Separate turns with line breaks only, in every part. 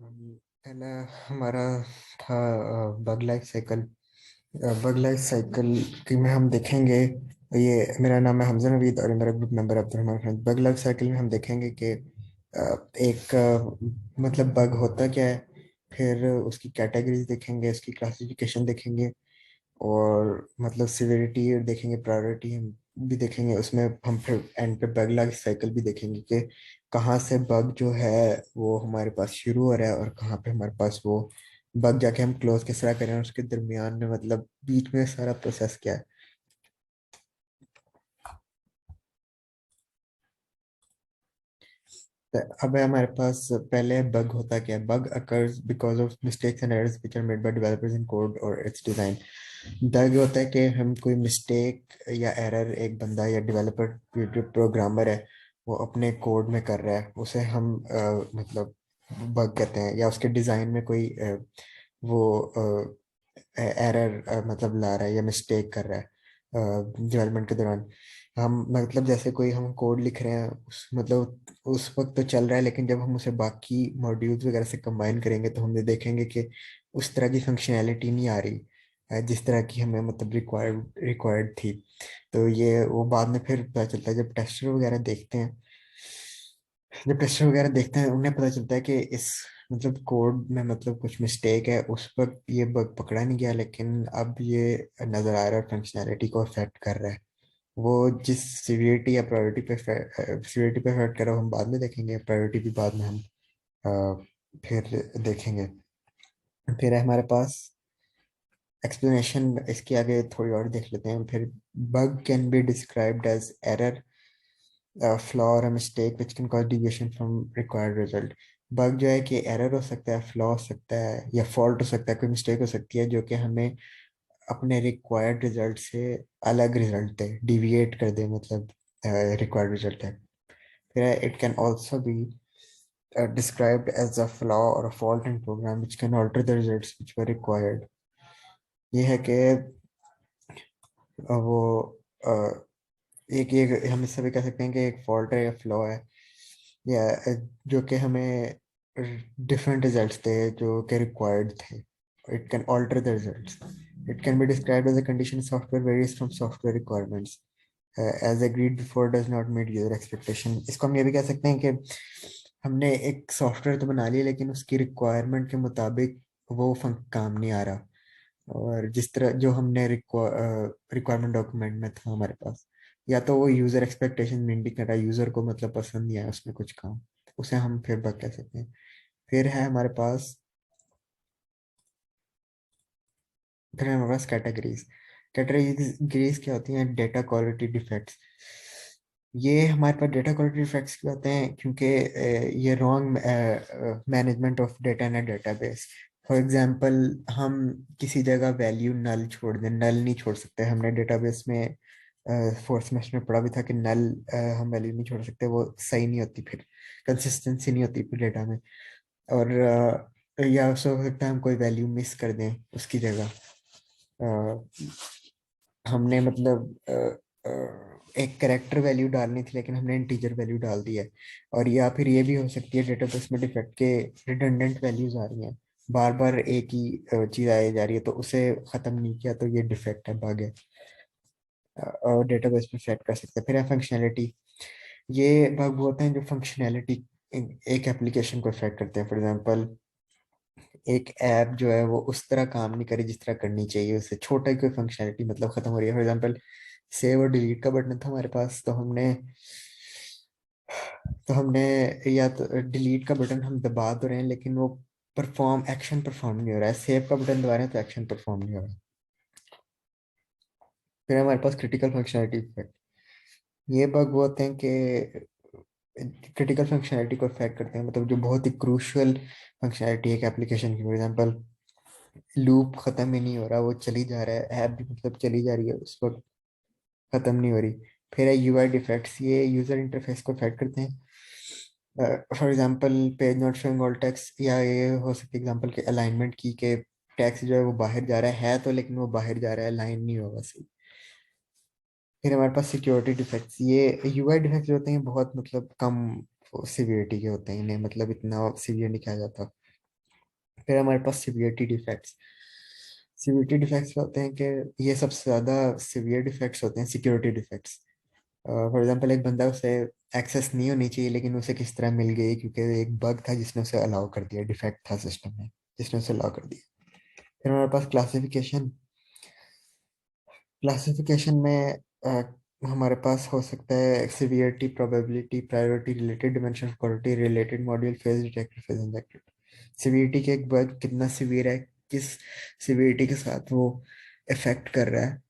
है ना। हमारा था बग लाइफ साइकिल की में हम देखेंगे। ये मेरा नाम है हमजा नवीद और ये मेरा group member Abdul Rahman Khan. Bug life cycle में हम देखेंगे कि एक मतलब बग होता क्या है, फिर उसकी कैटेगरीज देखेंगे, उसकी क्लासिफिकेशन देखेंगे, और मतलब सिविरिटी देखेंगे, प्रायोरिटी हम भी देखेंगे उसमें। हम फिर एंड पे बग लाइफ साइकिल भी देखेंगे कि कहाँ से बग जो है वो हमारे पास शुरू हो रहा है और कहाँ पे हमारे पास वो बग जाके हम क्लोज किस तरह करें, और उसके दरमियान में मतलब बीच में सारा प्रोसेस क्या है। तो अब है हमारे पास पहले बग होता क्या है। Bug occurs because of mistakes and errors which are made by developers in code और इट्स डिजाइन। बग होता है कि हम कोई मिस्टेक या एरर एक बंदा या डेवलपर जो प्रोग्रामर है वो अपने कोड में कर रहा है, उसे हम मतलब बग कहते हैं। या उसके डिजाइन में कोई वो एरर मतलब ला रहा है या मिस्टेक कर रहा है डेवलपमेंट के दौरान। हम मतलब जैसे कोई हम कोड लिख रहे हैं उस मतलब उस वक्त तो चल रहा है, लेकिन जब हम उसे बाकी मॉड्यूल्स वगैरह से कंबाइन करेंगे तो हम ये देखेंगे कि उस तरह की फंक्शनैलिटी नहीं आ रही जिस तरह की हमें मतलब रिक्वायर्ड थी। तो ये वो बाद में फिर पता चलता है जब टेस्टर वगैरह देखते हैं उन्हें पता चलता है कि इस मतलब कोड में मतलब कुछ मिस्टेक है। उस वक्त ये बग पकड़ा नहीं गया, लेकिन अब ये नजर आ रहा है, फंक्शनैलिटी को अफेक्ट कर रहा है। वो जिस सीवियरिटी या प्रायोरिटी पे अफेक्ट कर रहा है वो हम बाद में देखेंगे, प्रायोरिटी भी बाद में हम फिर देखेंगे। फिर है हमारे पास एक्सप्लेनेशन, इसके आगे थोड़ी और देख लेते हैं फिर। Bug can be described as error, flaw और mistake which can cause deviation from required result. Bug जो है कि एरर हो सकता है, फ्लॉ हो सकता है, या फॉल्ट हो सकता है, कोई मिस्टेक हो सकती है जो कि हमें अपने रिक्वायर्ड रिजल्ट से अलग रिजल्ट दे, डिविएट कर दे, मतलब रिक्वायर्ड रिजल्ट है। फिर it can also be described as a flaw or a fault in program which can alter the results which were required। ये है कि वो अ, एक हम इससे भी कह सकते हैं कि एक फॉल्ट है या फ्लॉ है, या जो कि हमें डिफरेंट रिजल्ट्स थे जो कि रिक्वायर्ड थे। It can alter the results. It can be described as a condition software varies from software requirements as agreed before does not meet user expectation. इसको हम ये भी कह सकते हैं कि हमने एक सॉफ्टवेयर तो बना लिया लेकिन उसकी रिक्वायरमेंट के मुताबिक वो काम नहीं आ रहा, और जिस तरह जो हमने रिक्वायरमेंट डॉक्यूमेंट में था हमारे पास, या तो वो यूजर एक्सपेक्टेशन मीट नहीं कर रहा, यूजर को मतलब पसंद नहीं आया उसमें कुछ काम, उसे हम फिर बग कह सकते हैं। फिर है हमारे पास फिर है हमारे पास कैटेगरीज। कैटेगरीज क्या होती हैं? Data quality defects. ये हमारे पास डेटा क्वालिटी डिफेक्ट्स क्यों आते हैं? क्योंकि ये wrong management of data in database. For example, हम किसी जगह वैल्यू नल छोड़ दें, नल नहीं छोड़ सकते हमने डेटाबेस में। फोर्थ सेमेस्टर में पढ़ा भी था कि नल हम वैल्यू नहीं छोड़ सकते, वो सही नहीं होती, फिर कंसिस्टेंसी नहीं होती फिर डेटा में। और या हो सकता है हम कोई वैल्यू मिस कर दें उसकी जगह। हमने मतलब एक करेक्टर वैल्यू डालनी थी लेकिन हमने इंटीजर वैल्यू डाल दी है। और या फिर ये भी हो सकती है डेटाबेस में डिफेक्ट के रिडंडेंट वैल्यूज आ रही हैं, बार बार एक ही चीज आई जा रही है, तो उसे खत्म नहीं किया तो ये डिफेक्ट है, बग है। और डेटाबेस में सेट कर सकते हैं। फिर है फंक्शनैलिटी। ये बग होते हैं जो फंक्शनैलिटी एक एप्लीकेशन को इफेक्ट करते हैं। फॉर एग्जांपल, एक ऐप जो है वो उस तरह काम नहीं करे जिस तरह करनी चाहिए, उससे छोटा ही कोई फंक्शनैलिटी मतलब खत्म हो रही है। फॉर एग्जांपल, सेव और डिलीट का बटन था हमारे पास, तो हमने या तो डिलीट का बटन हम दबा तो रहे हैं लेकिन वो एक्शन परफॉर्म नहीं हो रहा है। सेव का बटन दबा रहे हैं तो एक्शन परफॉर्म नहीं हो रहा है। फिर हमारे पास क्रिटिकल फंक्शनैलिटी इफेक्ट। ये बग वो होते हैं कि क्रिटिकल फंक्शनैलिटी को इफेक्ट करते हैं, मतलब जो बहुत ही क्रूशियल फंक्शनैलिटी है एक एप्लीकेशन की। फॉर एग्जांपल, लूप खत्म ही नहीं हो रहा, वो चली जा रहा है, ऐप भी मतलब चली जा रही है, उस वक्त खत्म नहीं हो रही। फिर है यूआई डिफेक्ट्स। ये यूजर इंटरफेस को इफेक्ट करते हैं। For example, page not showing all text, या ये हो सकती है एग्जांपल के अलाइनमेंट की के टेक्स्ट जो है वो बाहर जा रहा है तो, लेकिन वो बाहर जा रहा है, लाइन नहीं होगा सही। फिर हमारे पास सिक्योरिटी डिफेक्ट्स। ये यूआई डिफेक्ट्स जो होते हैं बहुत मतलब कम सिवियरिटी के होते हैं, इन्हें मतलब इतना सीवियर नहीं किया जाता। फिर हमारे पास सिवियरिटी डिफेक्ट्स। सिवियरिटी डिफेक्ट्स होते हैं कि ये सबसे ज़्यादा सिवियर डिफेक्ट्स होते हैं सिक्योरिटी डिफेक्ट्स। फॉर एग्जांपल एक बंदा, उसे एक्सेस नहीं होनी चाहिए लेकिन उसे किस तरह मिल गई क्योंकि एक बग था जिसने उसे अलाउ कर दिया, डिफेक्ट था सिस्टम में जिसने उसे अलाउ कर दिया। फिर हमारे पास क्लासिफिकेशन। क्लासिफिकेशन में हमारे पास हो सकता है severity, probability, priority, related dimension, quality, related module, phase detector, phase injected. Severity के एक बग कितना सिवियर है, किस सिवियरिटी के साथ वो इफेक्ट कर रहा है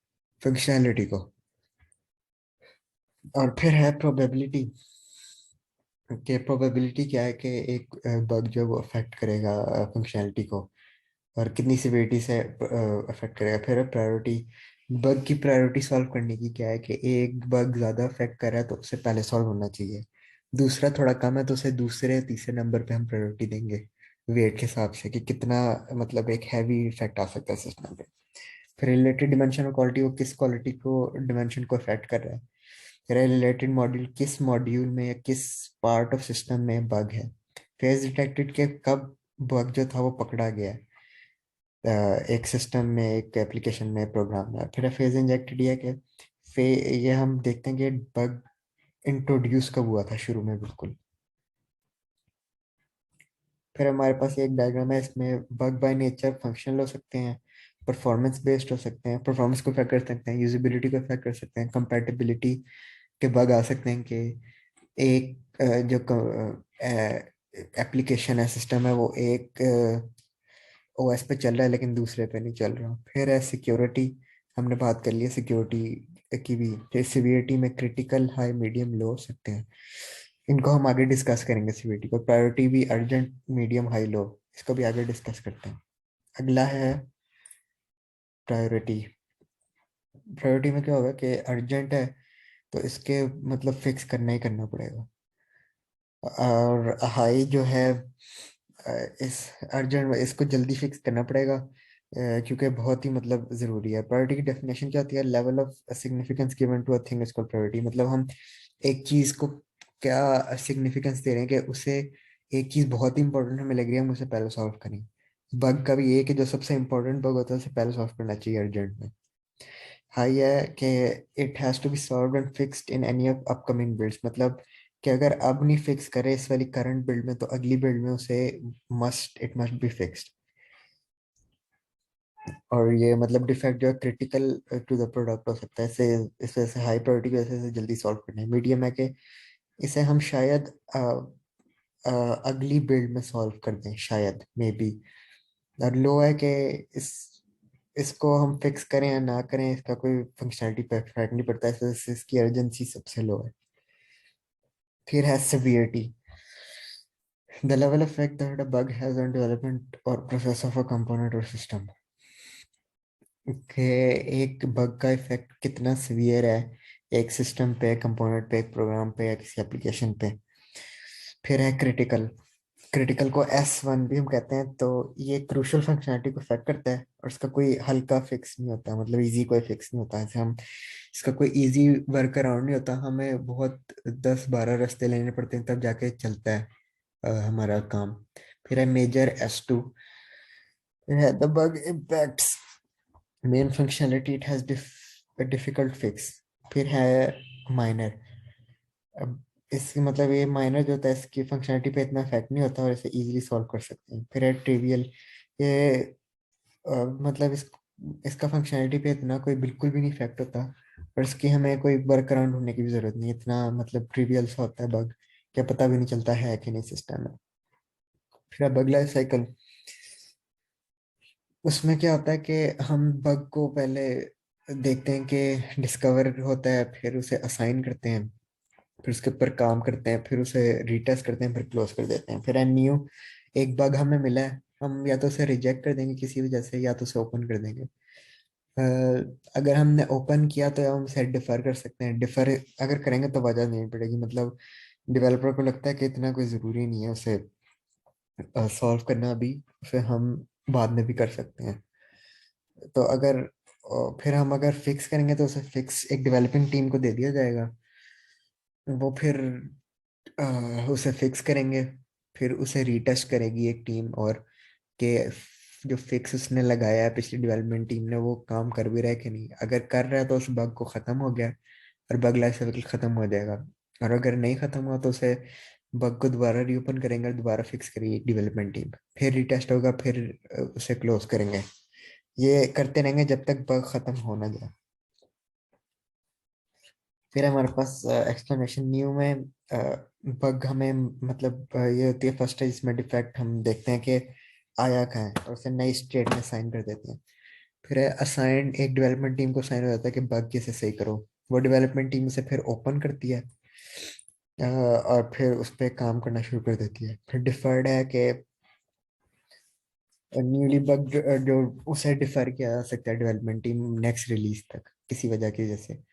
फंक्शनैलिटी को। और फिर है प्रोबेबिलिटी, कि प्रोबेबिलिटी क्या है कि एक बग जो वो अफेक्ट करेगा फंक्शनैलिटी को, और कितनी सिवियरिटी से अफेक्ट करेगा। फिर प्रायोरिटी, बग की प्रायोरिटी सॉल्व करने की क्या है कि एक बग ज़्यादा अफेक्ट कर रहा है तो उससे पहले सॉल्व होना चाहिए, दूसरा थोड़ा कम है तो उसे दूसरे तीसरे नंबर पे हम प्रायोरिटी देंगे वेट के हिसाब से कि कितना मतलब एक हैवी इफेक्ट आ सकता है सिस्टम पे। फिर रिलेटेड डिमेंशन और क्वालिटी, वो किस क्वालिटी को डिमेंशन को अफेक्ट कर रहा है। फिर रिलेटेड मॉड्यूल, किस मॉड्यूल में या किस पार्ट ऑफ सिस्टम में बग है। फेज डिटेक्टेड के कब बग जो था वो पकड़ा गया है, एक सिस्टम में, एक एप्लीकेशन में, प्रोग्राम में। फिर फेज इंजेक्टेड ये कि फे ये हम देखते हैं कि बग इंट्रोड्यूस कब हुआ था शुरू में बिल्कुल। फिर हमारे पास एक डायग्राम है, इसमें बग बाय नेचर फंक्शनल हो सकते हैं, परफॉर्मेंस बेस्ड हो सकते हैं, परफॉर्मेंस को अफेक्ट कर सकते हैं, यूजिबिलिटी को अफेक्ट कर सकते हैं, कंपैटिबिलिटी के बग आ सकते हैं कि एक जो एप्लीकेशन है, सिस्टम है, वो एक ओएस पे चल रहा है लेकिन दूसरे पे नहीं चल रहा। फिर है सिक्योरिटी, हमने बात कर ली है सिक्योरिटी की भी। फिर सिवियरिटी में क्रिटिकल, हाई, मीडियम, लो हो सकते हैं, इनको हम आगे डिस्कस करेंगे। सिवियरिटी को प्रायोरिटी भी अर्जेंट, मीडियम, हाई, लो, इसको भी आगे डिस्कस करते हैं। अगला है प्रायोरिटी। प्रायोरिटी में क्या होगा कि अर्जेंट है तो इसके मतलब फिक्स करना ही करना पड़ेगा। और हाई जो है, इस अर्जेंट इसको जल्दी फिक्स करना पड़ेगा, क्योंकि बहुत ही मतलब ज़रूरी है। प्रायोरिटी की डेफिनेशन क्या होती है, level of significance given to a thing is called priority. मतलब हम एक चीज़ को क्या सिग्निफिकेंस दे रहे हैं कि उसे एक चीज़ बहुत ही इंपॉर्टेंट हमें लग रही है, हम उसे पहले सॉल्व करें। बग का भी ये है कि जो सबसे इंपॉर्टेंट बग होता है उसे पहले सॉल्व करना चाहिए अर्जेंट में। हाई है कि it has to be solved and fixed in any of upcoming builds. मतलब कि अगर अब नहीं फिक्स करे इस वाली करंट बिल्ड में तो अगली बिल्ड में उसे इट मस्ट बी फिक्स्ड। और ये मतलब डिफेक्ट जो है क्रिटिकल टू द प्रोडक्ट हो सकता है, इसे इस वजह से हाई प्रायोरिटी की वजह से इसे जल्दी सॉल्व करना है। मीडियम है कि इसे हम शायद अगली बिल्ड में सॉल्व कर दें, शायद मे बी। और लो है कि इस इसको हम फिक्स करें या ना करें इसका कोई फंक्शनैलिटी पे इफेक्ट नहीं पड़ता, इस वजह से इसकी अर्जेंसी सबसे लो है। फिर है severity, the level of effect that a bug has on development और प्रोसेस ऑफ अ कंपोनेंट और सिस्टम। कि एक बग का इफेक्ट कितना सीवियर है एक सिस्टम पे, कंपोनेंट पे, एक प्रोग्राम पे या किसी एप्लीकेशन पे। फिर है क्रिटिकल। क्रिटिकल को S1 भी हम कहते हैं, तो ये क्रूशियल फंक्शनैलिटी को अफेक्ट करता है और इसका कोई हल्का फिक्स नहीं होता, मतलब इजी कोई फिक्स नहीं होता। जैसे हम इसका कोई इजी वर्क अराउंड नहीं होता, हमें बहुत 10-12 रास्ते लेने पड़ते हैं तब जाके चलता है हमारा काम। फिर है मेजर S2, है the bug impacts main functionality, it has difficult fix. फिर है माइनर। अब इसकी मतलब ये माइनर जो होता है इसकी फंक्शनैलिटी पे इतना इफेक्ट नहीं होता और इसे इजीली सॉल्व कर सकते हैं। फिर है ट्रिवियल, ये मतलब इसका फंक्शनैलिटी पे इतना कोई बिल्कुल भी नहीं इफेक्ट होता और इसकी हमें कोई वर्क अराउंड होने की भी जरूरत नहीं, इतना मतलब ट्रिवियल सा होता है बग, क्या पता भी नहीं चलता है कि नहीं सिस्टम में। फिर है बग लाइफ साइकिल। उसमें क्या होता है कि हम बग को पहले देखते हैं कि डिस्कवर होता है, फिर उसे असाइन करते हैं, फिर उसके ऊपर काम करते हैं, फिर उसे रीटेस्ट करते हैं, फिर क्लोज कर देते हैं। फिर है न्यू, एक बग हमें मिला है, हम या तो उसे रिजेक्ट कर देंगे किसी वजह से या तो उसे ओपन कर देंगे। अगर हमने ओपन किया तो हम उसे डिफर कर सकते हैं, डिफर अगर करेंगे तो वजह नहीं पड़ेगी, मतलब डेवलपर को लगता है कि इतना कोई ज़रूरी नहीं है उसे सॉल्व करना अभी, उसे हम बाद में भी कर सकते हैं। तो अगर फिर हम अगर फिक्स करेंगे तो उसे फिक्स एक डेवलपिंग टीम को दे दिया जाएगा, वो फिर उसे फिक्स करेंगे, फिर उसे रीटेस्ट करेगी एक टीम, और कि जो फिक्स उसने लगाया है पिछली डेवलपमेंट टीम ने वो काम कर भी रहा है कि नहीं। अगर कर रहा है तो उस बग को खत्म हो गया और बग लाइफ साइकिल खत्म हो जाएगा। और अगर नहीं खत्म हुआ तो उसे बग को दोबारा रीओपन करेंगे और दोबारा फिक्स करेगी डेवलपमेंट टीम, फिर रीटेस्ट होगा, फिर उसे क्लोज करेंगे। ये करते रहेंगे जब तक बग खत्म हो ना जाए। फिर हमारे पास एक्सप्लेनेशन न्यू में बग हमें मतलब ये होती है फर्स्ट है जिसमें डिफेक्ट हम देखते हैं कि आया कहाँ है और उसे नई स्टेट में साइन कर देते हैं। फिर असाइन एक डेवलपमेंट टीम को साइन हो जाता है कि बग कैसे सही करो। वो डेवलपमेंट टीम उसे फिर ओपन करती है और फिर उस पर काम करना शुरू कर देती है। फिर डिफर्ड है कि न्यूली बग जो उसे डिफर किया जा सकता है डेवलपमेंट टीम नेक्स्ट रिलीज तक किसी वजह की वजह से।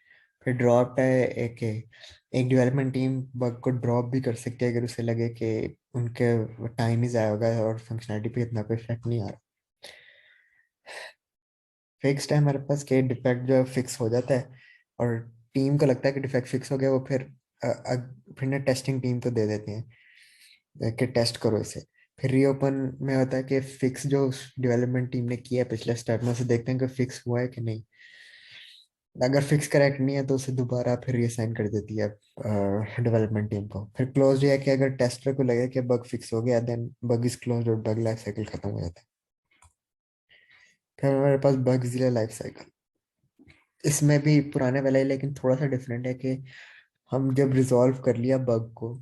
फिर ड्रॉप है एक एक डेवलपमेंट टीम बग को ड्रॉप भी कर सकती है अगर उसे लगे कि उनके टाइम ही ज़ाया होगा और फंक्शनैलिटी पे इतना कोई इफेक्ट नहीं आ रहा। फिक्स्ड है हमारे पास कि डिफेक्ट जो है फिक्स हो जाता है और टीम को लगता है कि डिफेक्ट फिक्स हो गया, वो फिर फिर ना टेस्टिंग टीम को दे देते हैं कि टेस्ट करो इसे। फिर रीओपन में होता है कि फिक्स जो डेवलपमेंट टीम ने किया है पिछले स्टेप में उसे देखते हैं कि फिक्स हुआ है कि नहीं। अगर फिक्स करेक्ट नहीं है तो उसे दोबारा फिर रीअसाइन कर देती है डेवलपमेंट टीम को। फिर क्लोज ये है कि अगर टेस्टर को लगे कि बग फिक्स हो गया देन बग इज क्लोज और बग लाइफ साइकिल खत्म हो जाता है। फिर हमारे पास बग जीरो लाइफ साइकिल। इसमें भी पुराने वाला ही लेकिन थोड़ा सा डिफरेंट है कि हम जब रिजॉल्व कर लिया बग को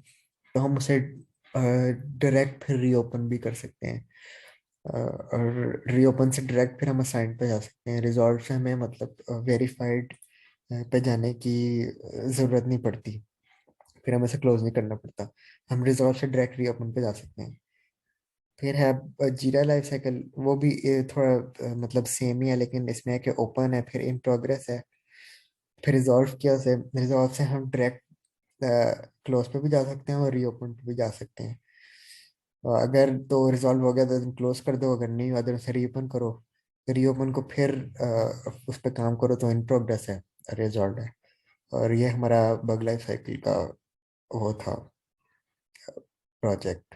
तो हम उसे डायरेक्ट फिर रीओपन भी कर सकते हैं। और रीओपन से डायरेक्ट फिर हम असाइन पे जा सकते हैं। रिजॉल्व से हमें मतलब वेरीफाइड पे जाने की ज़रूरत नहीं पड़ती, फिर हमें इसे क्लोज नहीं करना पड़ता। हम रिजॉल्व से डायरेक्ट रीओपन पे जा सकते हैं। फिर है जीरा लाइफ साइकिल। वो भी थोड़ा मतलब सेम ही है लेकिन इसमें है कि ओपन है फिर इन प्रोग्रेस है फिर रिजॉल्व किया से रिजॉल्व से हम डायरेक्ट क्लोज पे भी जा सकते हैं और रीओपन पे भी जा सकते हैं। अगर तो रिजॉल्व हो गया तो क्लोज कर दो, अगर नहीं हुआ तो उसे रीओपन करो। रीओपन को फिर उस पर काम करो तो इन प्रोग्रेस है, रिजॉल्व है। और ये हमारा बग लाइफ साइकिल का वो था प्रोजेक्ट।